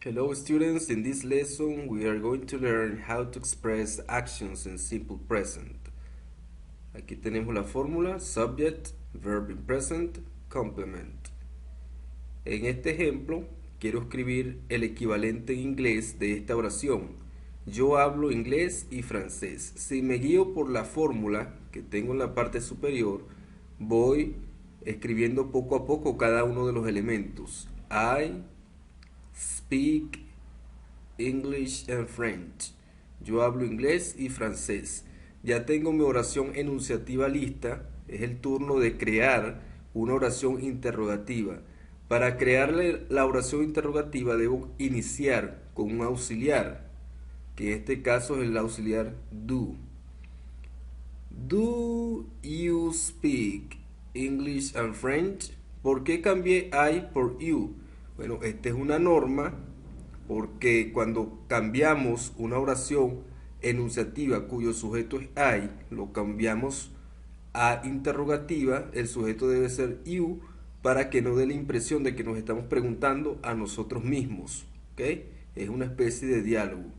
Hello students, in this lesson we are going to learn how to express actions in simple present. Aquí tenemos la fórmula subject, verb in present, complement. En este ejemplo quiero escribir el equivalente en inglés de esta oración. Yo hablo inglés y francés. Si me guío por la fórmula que tengo en la parte superior, voy escribiendo poco a poco cada uno de los elementos. I speak English and French. Yo hablo inglés y francés. Ya tengo mi oración enunciativa lista. Es el turno de crear una oración interrogativa. Para crearle la oración interrogativa debo iniciar con un auxiliar, que en este caso es el auxiliar do. Do you speak English and French? ¿Por qué cambié I por you? Bueno, esta es una norma porque cuando cambiamos una oración enunciativa cuyo sujeto es I, lo cambiamos a interrogativa, el sujeto debe ser you para que no dé la impresión de que nos estamos preguntando a nosotros mismos. ¿Ok? Es una especie de diálogo.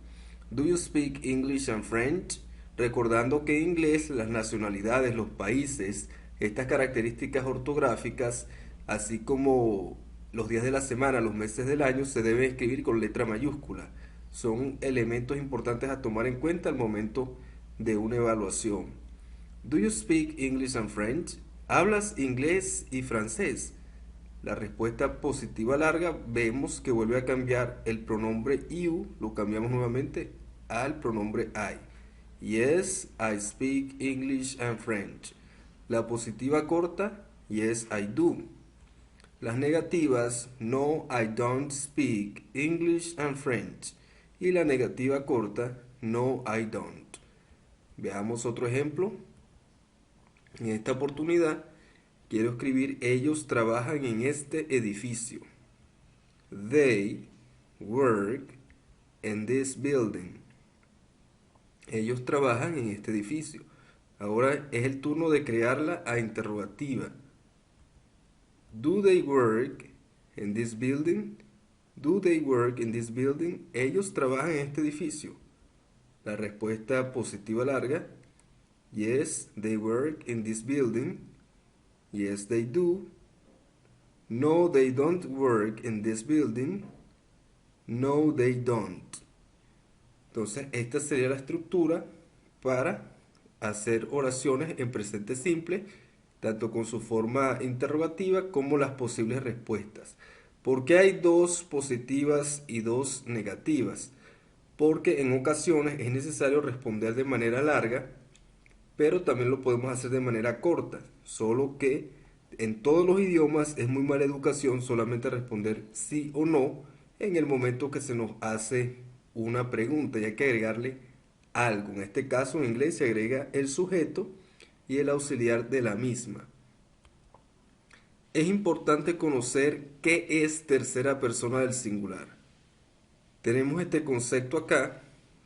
Do you speak English and French? Recordando que en inglés las nacionalidades, los países, estas características ortográficas, así como los días de la semana, los meses del año, se deben escribir con letra mayúscula. Son elementos importantes a tomar en cuenta al momento de una evaluación. Do you speak English and French? ¿Hablas inglés y francés? La respuesta positiva larga, vemos que vuelve a cambiar el pronombre you, lo cambiamos nuevamente al pronombre I. Yes, I speak English and French. La positiva corta, yes, I do. Las negativas, no, I don't speak English and French. Y la negativa corta, no, I don't. Veamos otro ejemplo. En esta oportunidad, quiero escribir ellos trabajan en este edificio. They work in this building. Ellos trabajan en este edificio. Ahora es el turno de crearla a interrogativa. Do they work in this building? Do they work in this building? Ellos trabajan en este edificio. La respuesta positiva larga. Yes, they work in this building. Yes, they do. No, they don't work in this building. No, they don't. Entonces, esta sería la estructura para hacer oraciones en presente simple, tanto con su forma interrogativa como las posibles respuestas. ¿Por qué hay dos positivas y dos negativas? Porque en ocasiones es necesario responder de manera larga, pero también lo podemos hacer de manera corta, solo que en todos los idiomas es muy mala educación solamente responder sí o no en el momento que se nos hace una pregunta y hay que agregarle algo. En este caso en inglés se agrega el sujeto y el auxiliar de la misma. Es importante conocer qué es tercera persona del singular. Tenemos este concepto acá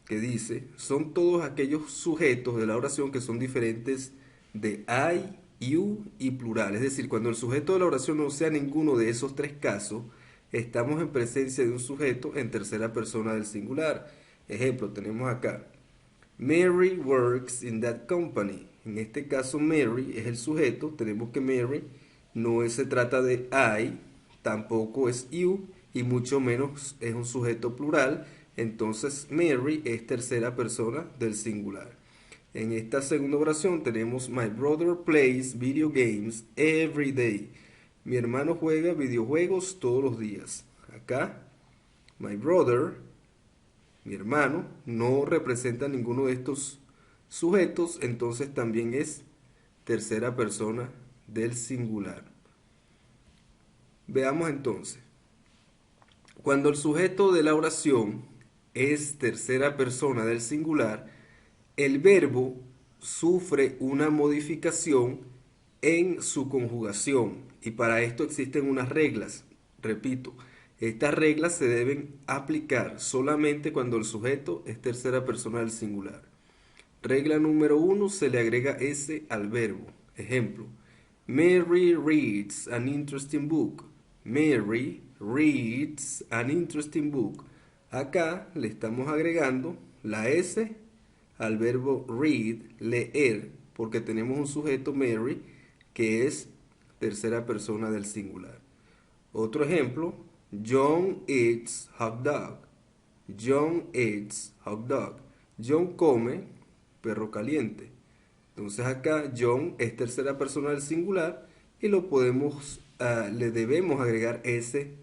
que dice, son todos aquellos sujetos de la oración que son diferentes de I, you y plural. Es decir, cuando el sujeto de la oración no sea ninguno de esos tres casos, estamos en presencia de un sujeto en tercera persona del singular. Ejemplo, tenemos acá, Mary works in that company. En este caso Mary es el sujeto, tenemos que Mary no se trata de I, tampoco es you y mucho menos es un sujeto plural, entonces Mary es tercera persona del singular. En esta segunda oración tenemos My brother plays video games every day. Mi hermano juega videojuegos todos los días. Acá, my brother, mi hermano, no representa ninguno de estos sujetos, entonces también es tercera persona del singular. Veamos entonces. Cuando el sujeto de la oración es tercera persona del singular, el verbo sufre una modificación en su conjugación y para esto existen unas reglas. Repito, estas reglas se deben aplicar solamente cuando el sujeto es tercera persona del singular. Regla número 1, se le agrega S al verbo. Ejemplo, Mary reads an interesting book. Mary reads an interesting book. Acá le estamos agregando la S al verbo read, leer, porque tenemos un sujeto Mary que es tercera persona del singular. Otro ejemplo, John eats hot dog. John eats hot dog. John come perro caliente. Entonces acá John es tercera persona del singular y le debemos agregar S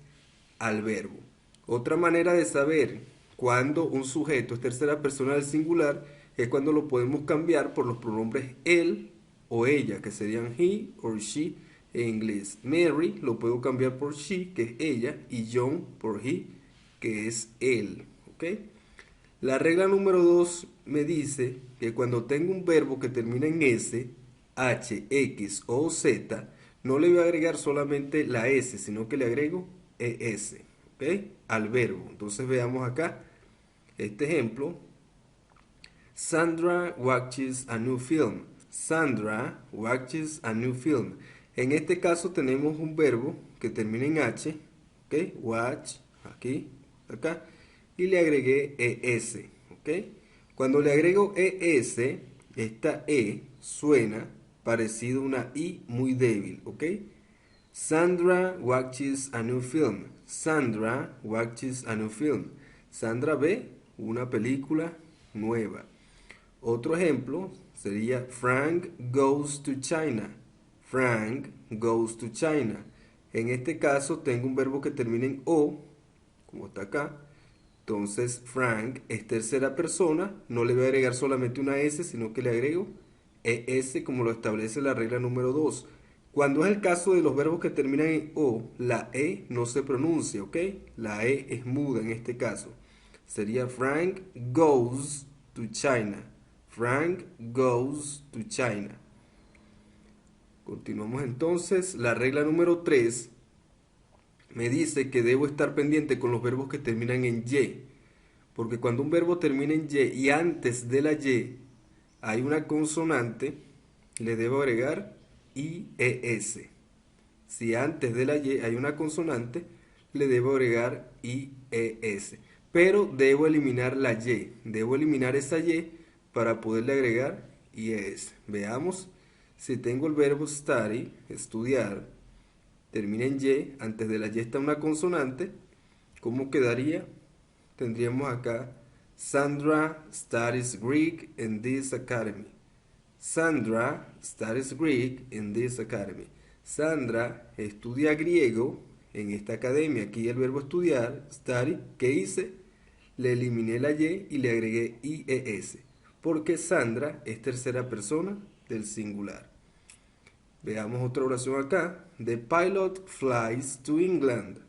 al verbo. Otra manera de saber cuando un sujeto es tercera persona del singular es cuando lo podemos cambiar por los pronombres él o ella, que serían he or she en inglés. Mary lo puedo cambiar por she, que es ella, y John por he, que es él. ¿Ok? La regla número 2 me dice que cuando tengo un verbo que termina en S, H, X o Z, no le voy a agregar solamente la S, sino que le agrego ES, ¿ok? Al verbo. Entonces veamos acá este ejemplo. Sandra watches a new film. Sandra watches a new film. En este caso tenemos un verbo que termina en H, ¿ok? Watch, aquí, acá, y le agregué ES, ¿ok? Cuando le agrego ES, esta E suena parecido a una I muy débil, ¿ok? Sandra watches a new film. Sandra watches a new film. Sandra ve una película nueva. Otro ejemplo sería Frank goes to China. Frank goes to China. En este caso tengo un verbo que termina en O, como está acá. Entonces Frank es tercera persona. No le voy a agregar solamente una S, sino que le agrego ES como lo establece la regla número 2. Cuando es el caso de los verbos que terminan en O, la E no se pronuncia, ¿ok? La E es muda en este caso. Sería Frank goes to China. Frank goes to China. Continuamos entonces. La regla número 3 me dice que debo estar pendiente con los verbos que terminan en Y. Porque cuando un verbo termina en Y y antes de la Y hay una consonante, le debo agregar IES. Si antes de la Y hay una consonante, le debo agregar IES. Pero debo eliminar la Y. Debo eliminar esa Y para poderle agregar IES. Veamos, si tengo el verbo study, estudiar, termina en Y, antes de la Y está una consonante, ¿cómo quedaría? Tendríamos acá, Sandra studies Greek in this academy. Sandra studies Greek in this academy. Sandra estudia griego en esta academia. Aquí el verbo estudiar, study, ¿qué hice? Le eliminé la Y le agregué IES, porque Sandra es tercera persona del singular. Veamos otra oración acá. The pilot flies to England.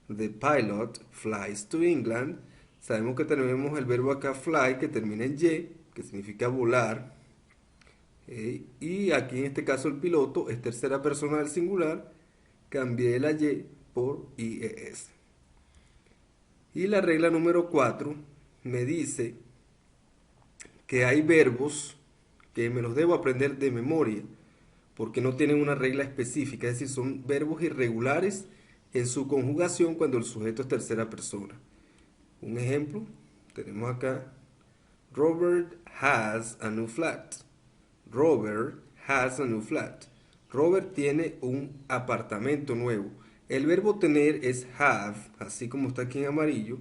The pilot flies to England. Sabemos que tenemos el verbo acá fly que termina en Y, que significa volar. Y aquí en este caso el piloto es tercera persona del singular. Cambié la Y por IES. Y la regla número 4 me dice que hay verbos que me los debo aprender de memoria porque no tienen una regla específica, es decir, son verbos irregulares en su conjugación cuando el sujeto es tercera persona. Un ejemplo, tenemos acá, Robert has a new flat. Robert has a new flat. Robert tiene un apartamento nuevo. El verbo tener es have, así como está aquí en amarillo,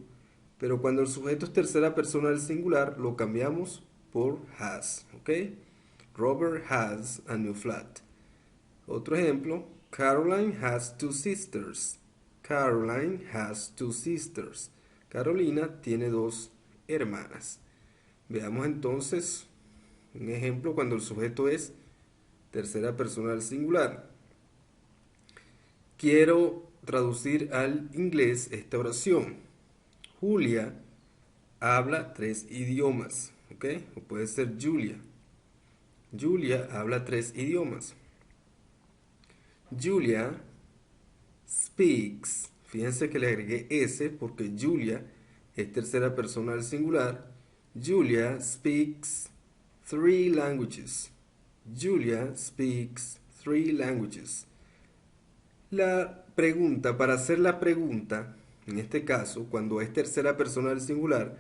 pero cuando el sujeto es tercera persona del singular, lo cambiamos por has, ¿ok? Robert has a new flat. Otro ejemplo, Caroline has two sisters. Caroline has two sisters. Carolina tiene dos hermanas. Veamos entonces un ejemplo cuando el sujeto es tercera persona del singular. Quiero traducir al inglés esta oración. Julia habla 3 idiomas, ¿ok? O puede ser Julia. Julia habla 3 idiomas. Julia speaks. Fíjense que le agregué S porque Julia es tercera persona del singular. Julia speaks 3 languages. Julia speaks 3 languages. La pregunta, para hacer la pregunta, en este caso, cuando es tercera persona del singular,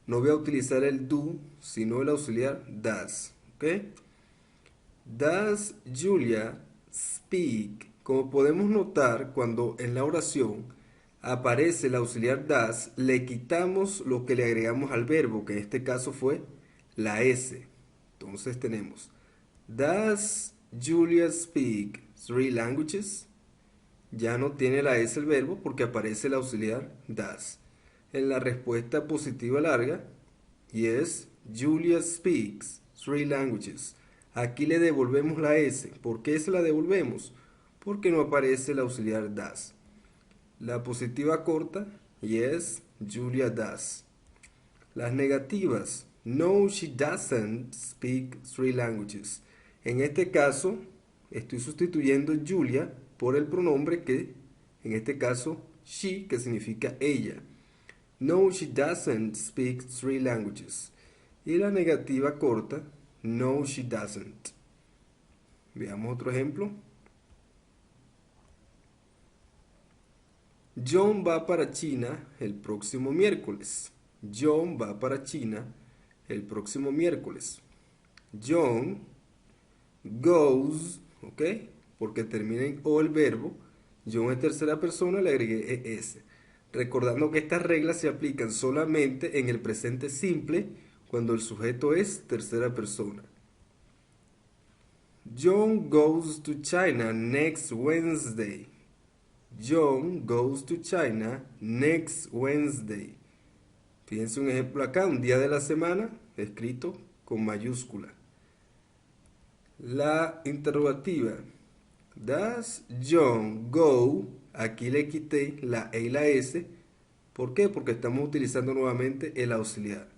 no voy a utilizar el do, sino el auxiliar does. ¿Ok? Does Julia speak? Como podemos notar, cuando en la oración aparece el auxiliar does, le quitamos lo que le agregamos al verbo, que en este caso fue la S. Entonces tenemos, Does Julia speak three languages? Ya no tiene la S el verbo porque aparece el auxiliar does. En la respuesta positiva larga, yes, Julia speaks three languages. Aquí le devolvemos la S. ¿Por qué se la devolvemos? Porque no aparece el auxiliar does. La positiva corta, yes, Julia does. Las negativas, no, she doesn't speak three languages. En este caso, estoy sustituyendo Julia por el pronombre que, en este caso, she, que significa ella. No, she doesn't speak three languages. Y la negativa corta, no, she doesn't. Veamos otro ejemplo. John va para China el próximo miércoles. John va para China el próximo miércoles. John goes, ¿ok? Porque termina en o el verbo. John es tercera persona, le agregué es. Recordando que estas reglas se aplican solamente en el presente simple cuando el sujeto es tercera persona. John goes to China next Wednesday. John goes to China next Wednesday. Fíjense un ejemplo acá, un día de la semana, escrito con mayúscula. La interrogativa. Does John go? Aquí le quité la E y la S. ¿Por qué? Porque estamos utilizando nuevamente el auxiliar.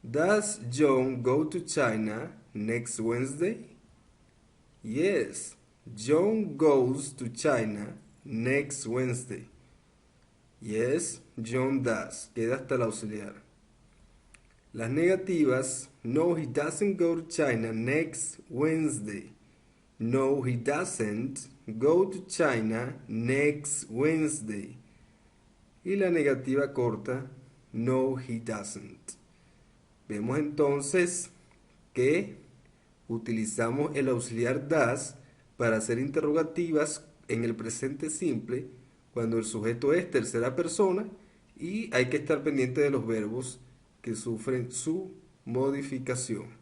Does John go to China next Wednesday? Yes, John goes to China next Wednesday. Yes, John does. Queda hasta el auxiliar. Las negativas, no, he doesn't go to China next Wednesday. No, he doesn't go to China next Wednesday. Y la negativa corta, no, he doesn't. Vemos entonces que utilizamos el auxiliar does para hacer interrogativas en el presente simple cuando el sujeto es tercera persona y hay que estar pendiente de los verbos que sufren su modificación.